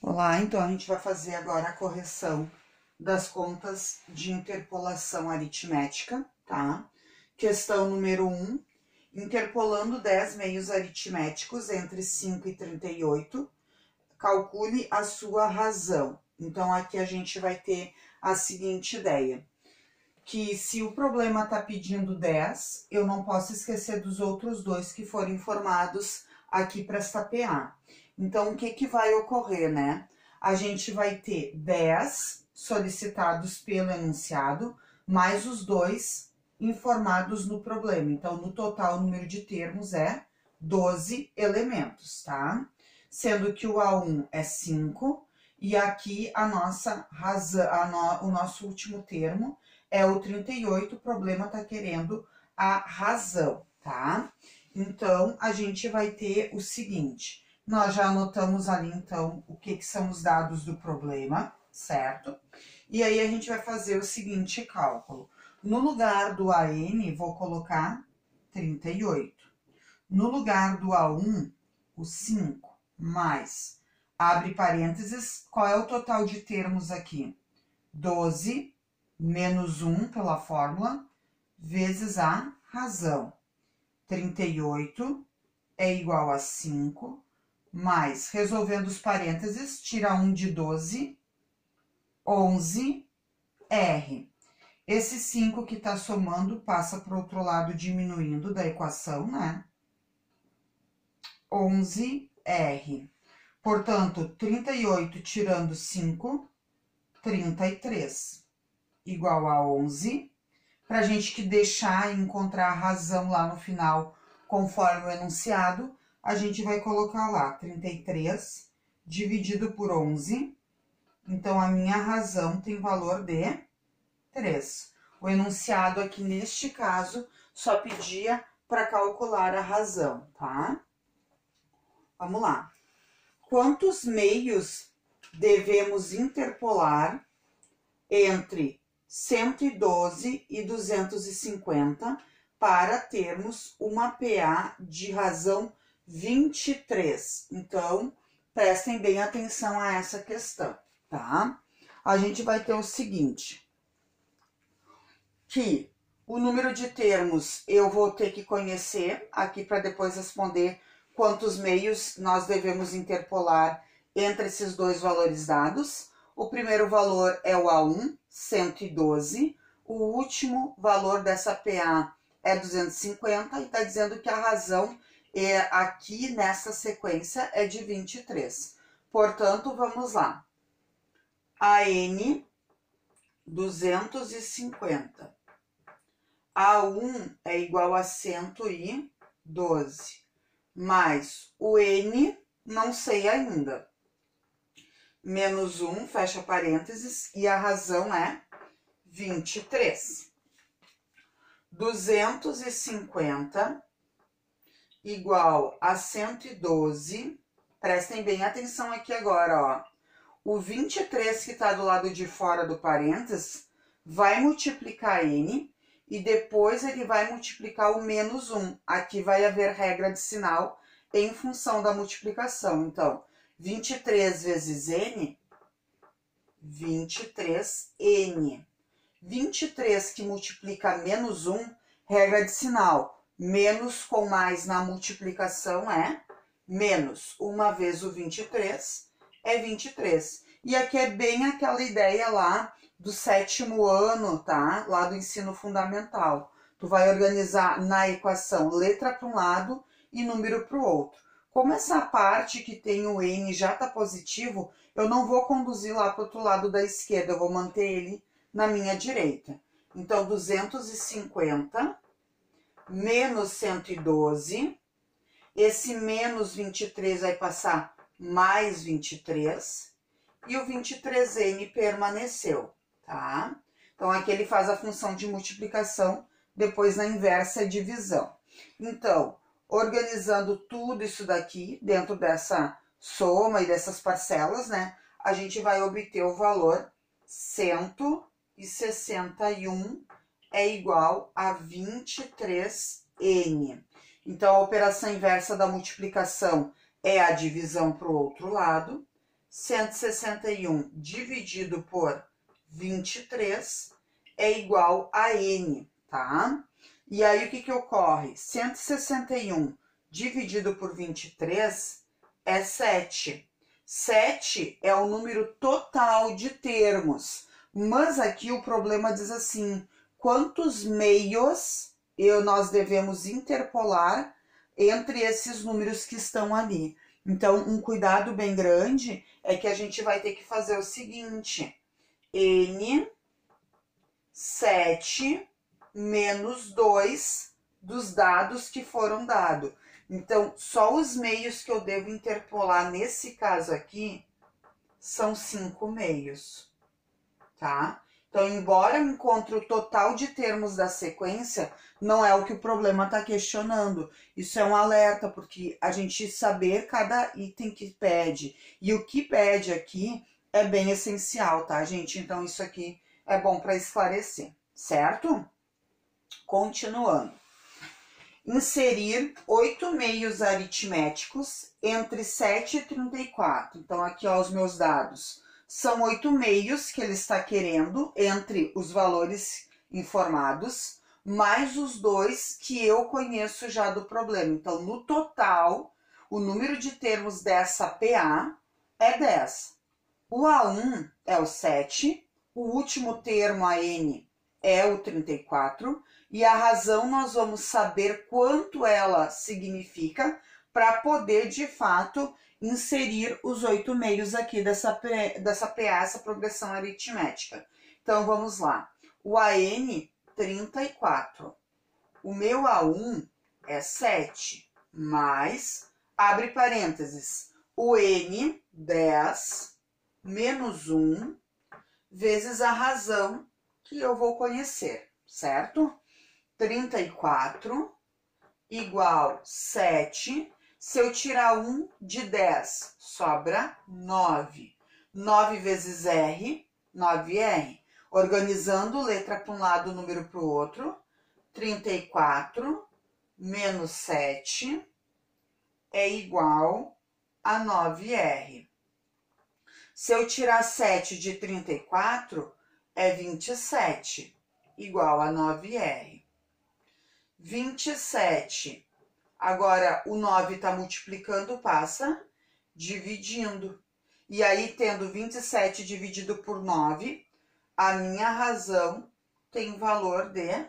Olá, então a gente vai fazer agora a correção das contas de interpolação aritmética, tá? Questão número 1, interpolando 10 meios aritméticos entre 5 e 38, calcule a sua razão. Então aqui a gente vai ter a seguinte ideia, que se o problema está pedindo 10, eu não posso esquecer dos outros dois que foram informados aqui para esta PA. Então, o que vai ocorrer, né? A gente vai ter 10 solicitados pelo enunciado, mais os dois informados no problema. Então, no total, o número de termos é 12 elementos, tá? Sendo que o A1 é 5, e aqui a nossa razão, o nosso último termo é o 38, o problema tá querendo a razão, tá? Então, a gente vai ter o seguinte, nós já anotamos ali, então, o que são os dados do problema, certo? E aí, a gente vai fazer o seguinte cálculo. No lugar do AN, vou colocar 38. No lugar do A1, o 5, mais, abre parênteses, qual é o total de termos aqui? 12 menos 1 pela fórmula, vezes a razão. 38 é igual a 5, mais, resolvendo os parênteses, tira 1 de 12, 11, R. Esse 5 que está somando passa para o outro lado diminuindo da equação, né? 11, R. Portanto, 38 tirando 5, 33, igual a 11. Para a gente que deixar e encontrar a razão lá no final, conforme o enunciado, a gente vai colocar lá 33 dividido por 11. Então, a minha razão tem valor de 3. O enunciado aqui, neste caso, só pedia para calcular a razão, tá? Vamos lá. Quantos meios devemos interpolar entre 112 e 250 para termos uma PA de razão 23. Então, prestem bem atenção a essa questão, tá? A gente vai ter o seguinte, que o número de termos eu vou ter que conhecer aqui para depois responder quantos meios nós devemos interpolar entre esses dois valores dados. O primeiro valor é o A1, 112. O último valor dessa PA é 250 e está dizendo que a razão aqui nessa sequência é de 23. Portanto, vamos lá. AN, 250. A1 é igual a 112. Mais o N, não sei ainda. Menos 1, fecha parênteses, e a razão é 23. 250 igual a 112. Prestem bem atenção aqui agora, ó. O 23 que está do lado de fora do parênteses vai multiplicar N e depois ele vai multiplicar o menos 1. Aqui vai haver regra de sinal em função da multiplicação. Então, 23 vezes N, 23N. 23 que multiplica menos 1, regra de sinal. Menos com mais na multiplicação é menos. 1 vezes o 23 é 23. E aqui é bem aquela ideia lá do 7º ano, tá? Lá do ensino fundamental. Tu vai organizar na equação letra para um lado e número para o outro. Como essa parte que tem o N já está positivo, eu não vou conduzir lá para o outro lado da esquerda, eu vou manter ele na minha direita. Então, 250 menos 112, esse menos 23 vai passar mais 23, e o 23N permaneceu, tá? Então, aqui ele faz a função de multiplicação, depois na inversa é divisão. Então, organizando tudo isso daqui dentro dessa soma e dessas parcelas, né? A gente vai obter o valor 161 é igual a 23N. Então, a operação inversa da multiplicação é a divisão para o outro lado. 161 dividido por 23 é igual a N, tá? E aí, o que ocorre? 161 dividido por 23 é 7. 7 é o número total de termos. Mas aqui o problema diz assim, quantos meios nós devemos interpolar entre esses números que estão ali? Então, um cuidado bem grande é que a gente vai ter que fazer o seguinte, N 7 menos 2 dos dados que foram dados. Então, só os meios que eu devo interpolar nesse caso aqui são 5 meios, tá? Então, embora eu encontre o total de termos da sequência, não é o que o problema está questionando. Isso é um alerta, porque a gente saber cada item que pede. E o que pede aqui é bem essencial, tá, gente? Então, isso aqui é bom para esclarecer, certo? Continuando. Inserir 8 meios aritméticos entre 7 e 34. Então, aqui, ó, os meus dados. São 8 meios que ele está querendo entre os valores informados, mais os 2 que eu conheço já do problema. Então, no total, o número de termos dessa PA é 10. O A1 é o 7, o último termo, a N, é o 34, e a razão nós vamos saber quanto ela significa para poder, de fato, inserir os 8 meios aqui dessa PA, essa progressão aritmética. Então, vamos lá. O AN, 34. O meu A1 é 7, mais, abre parênteses, o N, 10, menos 1, vezes a razão que eu vou conhecer, certo? 34 igual 7. Se eu tirar 1 de 10, sobra 9. 9 vezes R, 9R. Organizando letra para um lado, número para o outro. 34 menos 7 é igual a 9R. Se eu tirar 7 de 34, é 27, igual a 9R. 27. Agora, o 9 está multiplicando, passa dividindo. E aí, tendo 27 dividido por 9, a minha razão tem valor de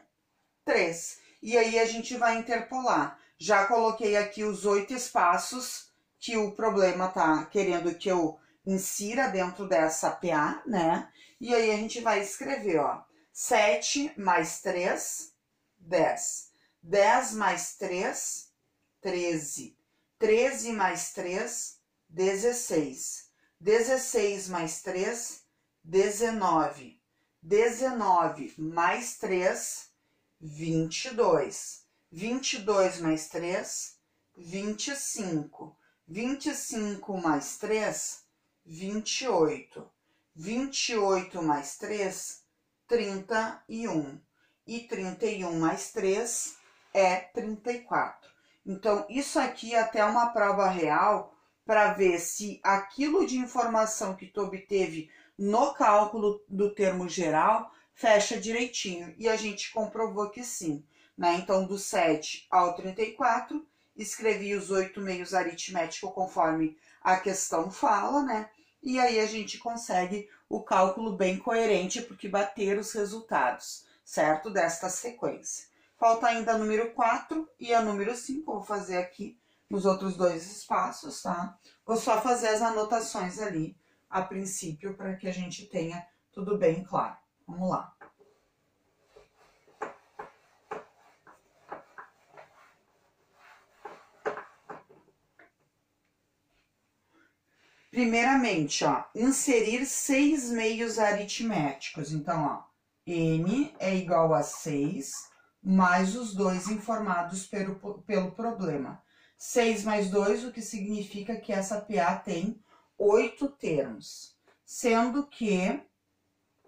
3. E aí, a gente vai interpolar. Já coloquei aqui os 8 espaços que o problema está querendo que eu insira dentro dessa PA, né? E aí, a gente vai escrever, ó, 7 mais 3, 10. 10 mais 3, 13. 13 mais 3, 16. 16 mais 3, 19. 19 mais 3, 22. 22 mais 3, 25. 25 mais 3, 28. 28 mais 3, 31. E 31 mais 3 é 34. Então, isso aqui é até uma prova real para ver se aquilo de informação que tu obteve no cálculo do termo geral fecha direitinho. E a gente comprovou que sim, né? Então, do 7 ao 34, escrevi os 8 meios aritméticos conforme a questão fala, né? E aí a gente consegue o cálculo bem coerente, porque bater os resultados, certo? Desta sequência. Falta ainda a número 4 e a número 5, vou fazer aqui nos outros 2 espaços, tá? Vou só fazer as anotações ali, a princípio, para que a gente tenha tudo bem claro. Vamos lá. Primeiramente, ó, inserir 6 meios aritméticos. Então, ó, N é igual a 6, mais os 2 informados pelo problema. 6 mais 2, o que significa que essa PA tem 8 termos. Sendo que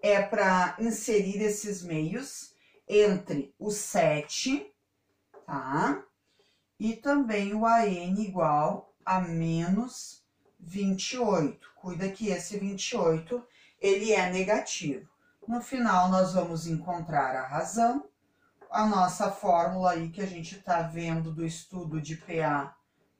é para inserir esses meios entre o 7, tá? E também o AN igual a menos 28. Cuida que esse 28, ele é negativo. No final, nós vamos encontrar a razão. A nossa fórmula aí que a gente está vendo do estudo de PA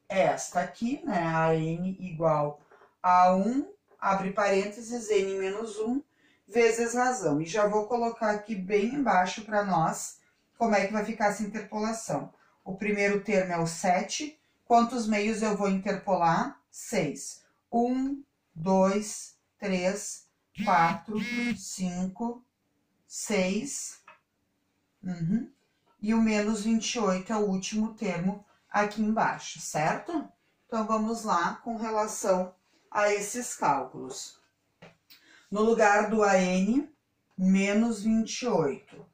é esta aqui, né? A n igual a 1, abre parênteses, n menos 1, vezes razão. E já vou colocar aqui bem embaixo para nós como é que vai ficar essa interpolação. O primeiro termo é o 7. Quantos meios eu vou interpolar? 6. 1, 2, 3, 4, 5, 6. E o menos 28 é o último termo aqui embaixo, certo? Então, vamos lá com relação a esses cálculos. No lugar do AN, menos 28.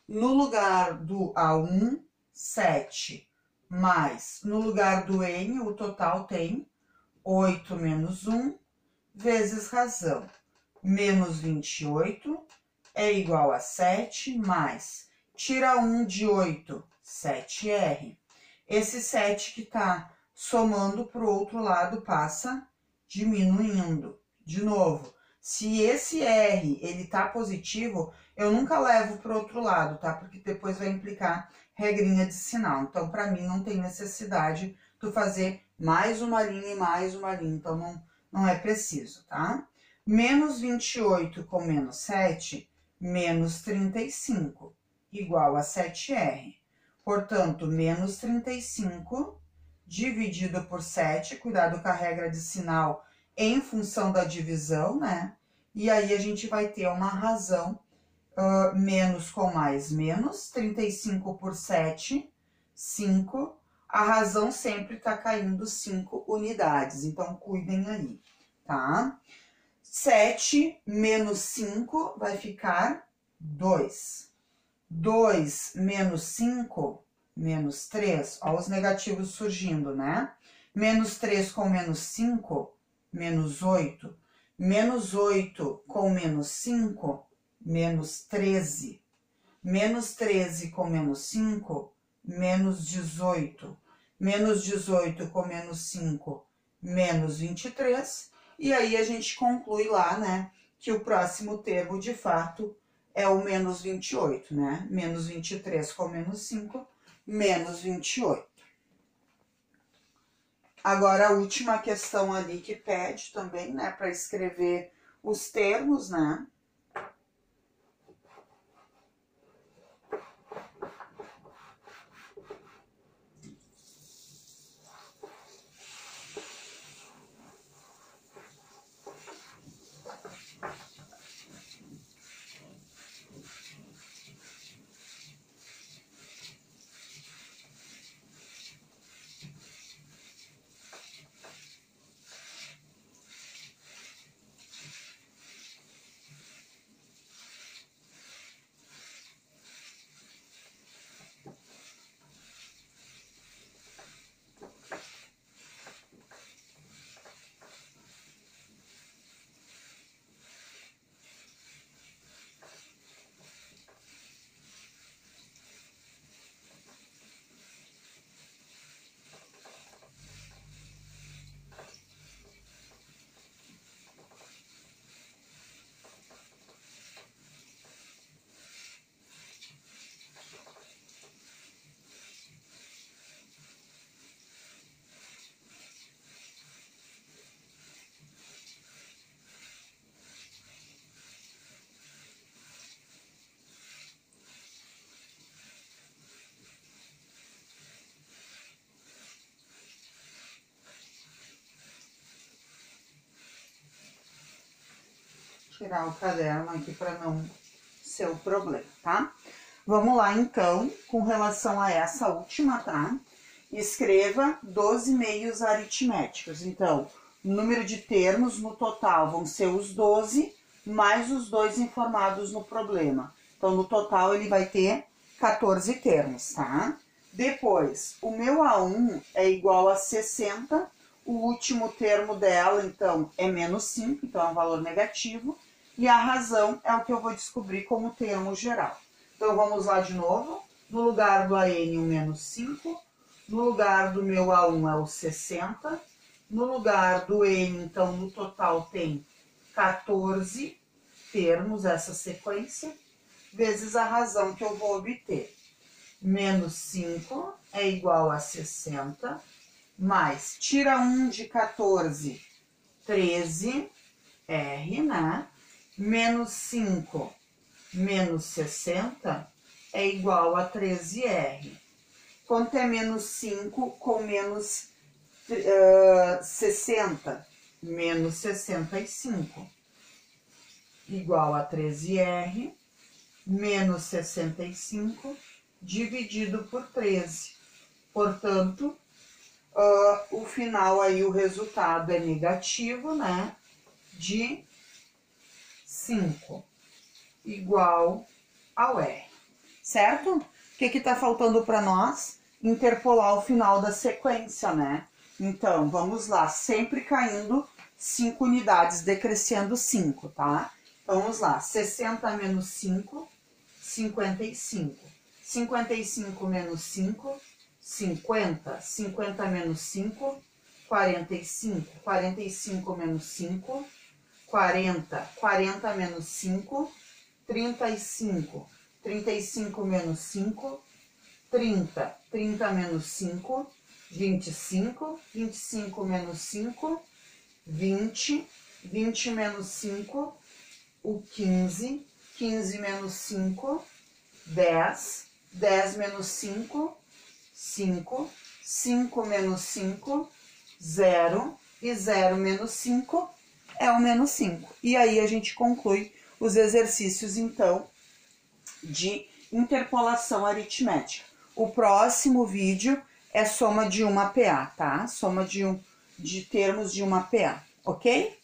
No lugar do A1, 7. Mais, no lugar do N, o total tem 8 menos 1, vezes razão. Menos 28 é igual a 7, mais, tira 1 de 8, 7R. Esse 7 que está somando para o outro lado passa diminuindo. De novo, se esse R ele tá positivo, eu nunca levo para o outro lado, tá? Porque depois vai implicar regrinha de sinal. Então, para mim, não tem necessidade de fazer mais uma linha e mais uma linha. Então, não é preciso, tá? Menos 28 com menos 7, menos 35, igual a 7R. Portanto, menos 35 dividido por 7, cuidado com a regra de sinal em função da divisão, né? E aí a gente vai ter uma razão menos com mais menos, 35 por 7, 5. A razão sempre tá caindo 5 unidades, então cuidem aí, tá? 7 menos 5 vai ficar 2. 2 menos 5, menos 3. Olha os negativos surgindo, né? Menos 3 com menos 5, menos 8. Menos 8 com menos 5, menos 13. Menos 13 com menos 5, menos 18. Menos 18 com menos 5, menos 23. E aí a gente conclui lá, né, que o próximo termo, de fato, é o menos 28, né? Menos 23 com menos 5, menos 28. Agora, a última questão ali que pede também, né, para escrever os termos, né? Tirar o caderno aqui para não ser o problema, tá? Vamos lá, então, com relação a essa última, tá? Escreva 12 meios aritméticos. Então, o número de termos no total vão ser os 12, mais os 2 informados no problema. Então, no total, ele vai ter 14 termos, tá? Depois, o meu A1 é igual a 60, o último termo dela, então, é menos 5, então é um valor negativo. E a razão é o que eu vou descobrir como termo geral. Então, vamos lá de novo. No lugar do AN, o menos 5. No lugar do meu A1 é o 60. No lugar do N, então, no total tem 14 termos, essa sequência, vezes a razão que eu vou obter. Menos 5 é igual a 60, mais, tira 1 de 14, 13, R, né? Menos 5 menos 60 é igual a 13R. Quanto é menos 5 com menos 60? Menos 65. Igual a 13R, menos 65, dividido por 13. Portanto, o final aí, o resultado é negativo, né? De 5, igual ao R, certo? O que tá faltando para nós? Interpolar o final da sequência, né? Então, vamos lá, sempre caindo 5 unidades, decrescendo 5, tá? Vamos lá, 60 menos 5, 55. 55 menos 5, 50. 50 menos 5, 45. 45 menos 5, 40. 40 menos 5, 35. 35 menos 5, 30. 30 menos 5, 25. 25 menos 5, 20. 20 menos 5, o 15. 15 menos 5, 10. 10 menos 5, 5. 5 menos 5, 0. E 0 menos 5 é o menos 5. E aí a gente conclui os exercícios, então, de interpolação aritmética. O próximo vídeo é soma de uma PA, tá? Soma de termos de uma PA, ok?